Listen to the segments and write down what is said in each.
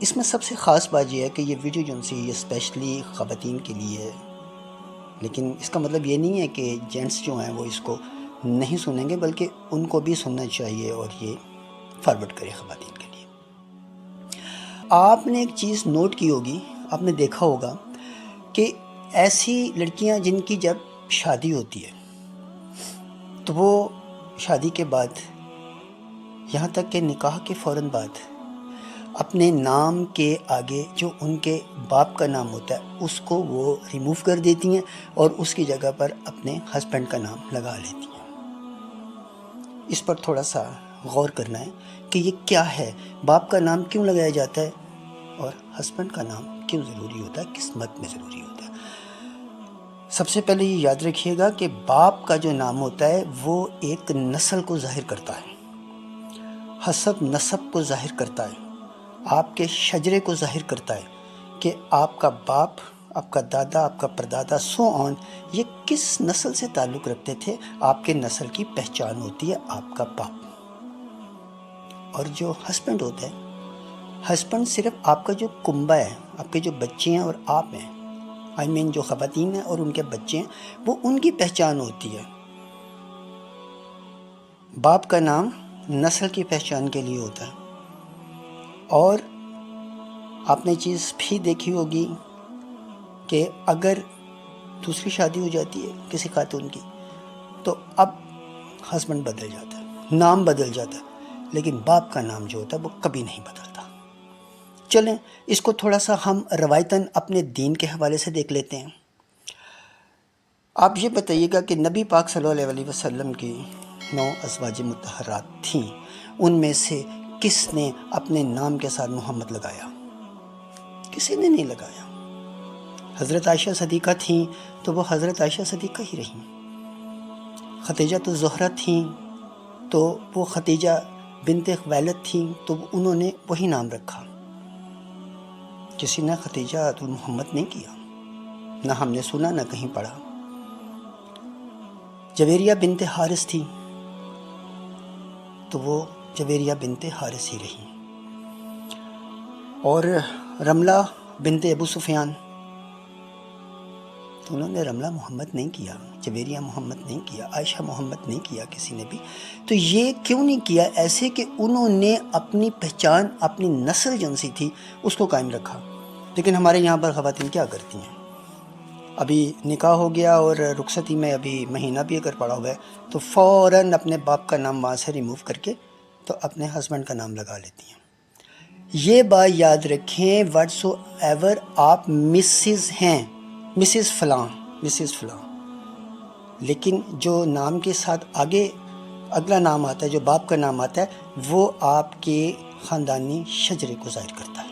اس میں سب سے خاص بات یہ ہے کہ یہ ویڈیو جو سی یہ اسپیشلی خواتین کے لیے ہے، لیکن اس کا مطلب یہ نہیں ہے کہ جینٹس جو ہیں وہ اس کو نہیں سنیں گے، بلکہ ان کو بھی سننا چاہیے اور یہ فارورڈ کرے خواتین کے لیے۔ آپ نے ایک چیز نوٹ کی ہوگی، آپ نے دیکھا ہوگا کہ ایسی لڑکیاں جن کی جب شادی ہوتی ہے تو وہ شادی کے بعد یہاں تک کہ نکاح کے فوراً بعد اپنے نام کے آگے جو ان کے باپ کا نام ہوتا ہے اس کو وہ ریموو کر دیتی ہیں اور اس کی جگہ پر اپنے ہسبینڈ کا نام لگا لیتی ہیں۔ اس پر تھوڑا سا غور کرنا ہے کہ یہ کیا ہے، باپ کا نام کیوں لگایا جاتا ہے اور ہسبینڈ کا نام کیوں ضروری ہوتا ہے، قسمت میں ضروری ہوتا ہے۔ سب سے پہلے یہ یاد رکھیے گا کہ باپ کا جو نام ہوتا ہے وہ ایک نسل کو ظاہر کرتا ہے، حسب نسب کو ظاہر کرتا ہے، آپ کے شجرے کو ظاہر کرتا ہے کہ آپ کا باپ، آپ کا دادا، آپ کا پردادا سو آن یہ کس نسل سے تعلق رکھتے تھے۔ آپ کے نسل کی پہچان ہوتی ہے آپ کا باپ۔ اور جو ہسبینڈ ہوتا ہے، ہسبینڈ صرف آپ کا جو کنبہ ہے، آپ کے جو بچے ہیں اور آپ ہیں، جو خواتین ہیں اور ان کے بچے ہیں، وہ ان کی پہچان ہوتی ہے۔ باپ کا نام نسل کی پہچان کے لیے ہوتا ہے۔ اور آپ نے چیز بھی دیکھی ہوگی کہ اگر دوسری شادی ہو جاتی ہے کسی خاتون کی تو اب ہسبینڈ بدل جاتا ہے، نام بدل جاتا ہے، لیکن باپ کا نام جو ہوتا ہے وہ کبھی نہیں بدلتا۔ چلیں اس کو تھوڑا سا ہم روایتاً اپنے دین کے حوالے سے دیکھ لیتے ہیں۔ آپ یہ بتائیے گا کہ نبی پاک صلی اللہ علیہ وسلم کی 9 ازواج مطہرات تھیں، ان میں سے کس نے اپنے نام کے ساتھ محمد لگایا؟ کسی نے نہیں لگایا۔ حضرت عائشہ صدیقہ تھیں تو وہ حضرت عائشہ صدیقہ ہی رہیں، خدیجہ تو زہرہ تھیں تو وہ خدیجہ بنت خویلد تھیں تو انہوں نے وہی نام رکھا۔ کسی نے خدیجہ محمد نہیں کیا، نہ ہم نے سنا نہ کہیں پڑھا۔ جویریہ بنت حارث تھی تو وہ جویریہ بنت حارث ہی رہیں۔ اور رملہ بنت ابو سفیان تو انہوں نے رملہ محمد نہیں کیا، جویریہ محمد نہیں کیا، عائشہ محمد نہیں کیا کسی نے بھی۔ تو یہ کیوں نہیں کیا؟ ایسے کہ انہوں نے اپنی پہچان، اپنی نسل جو سی تھی اس کو قائم رکھا۔ لیکن ہمارے یہاں پر خواتین کیا کرتی ہیں، ابھی نکاح ہو گیا اور رخصتی میں ابھی مہینہ بھی اگر پڑا ہوا ہے تو فوراً اپنے باپ کا نام وہاں سے ریموو کر کے تو اپنے ہسبینڈ کا نام لگا لیتی ہیں۔ یہ بات یاد رکھیں، واٹس ایور آپ مسز ہیں، مسز فلاں، مسز فلاں، لیکن جو نام کے ساتھ آگے اگلا نام آتا ہے، جو باپ کا نام آتا ہے، وہ آپ کے خاندانی شجرے کو ظاہر کرتا ہے۔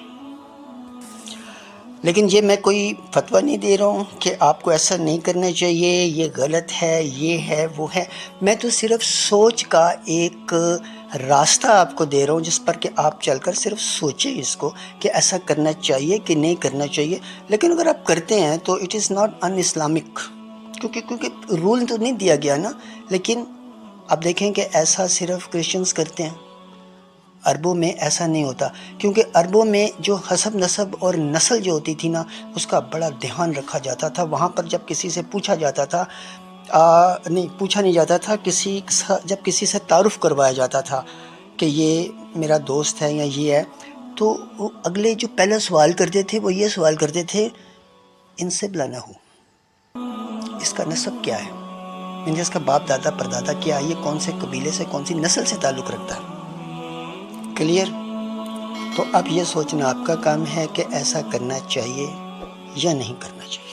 لیکن یہ میں کوئی فتویٰ نہیں دے رہا ہوں کہ آپ کو ایسا نہیں کرنا چاہیے، یہ غلط ہے، یہ ہے، وہ ہے۔ میں تو صرف سوچ کا ایک راستہ آپ کو دے رہا ہوں جس پر کہ آپ چل کر صرف سوچیں اس کو کہ ایسا کرنا چاہیے کہ نہیں کرنا چاہیے۔ لیکن اگر آپ کرتے ہیں تو it is not in Islamic, کیونکہ رول تو نہیں دیا گیا نا۔ لیکن آپ دیکھیں کہ ایسا صرف کرسچنز کرتے ہیں، عربوں میں ایسا نہیں ہوتا، کیونکہ عربوں میں جو حسب نسب اور نسل جو ہوتی تھی نا اس کا بڑا دھیان رکھا جاتا تھا۔ وہاں پر جب کسی سے پوچھا جاتا تھا، نہیں پوچھا نہیں جاتا تھا، جب کسی سے تعارف کروایا جاتا تھا کہ یہ میرا دوست ہے یا یہ ہے، تو وہ اگلے جو پہلا سوال کرتے تھے وہ یہ سوال کرتے تھے، ان سے بلانا ہو، اس کا نسب کیا ہے، اس کا باپ دادا پردادا کیا ہے، یہ کون سے قبیلے سے، کون سی نسل سے تعلق رکھتا ہے۔ کلیئر؟ تو اب یہ سوچنا آپ کا کام ہے کہ ایسا کرنا چاہیے یا نہیں کرنا چاہیے۔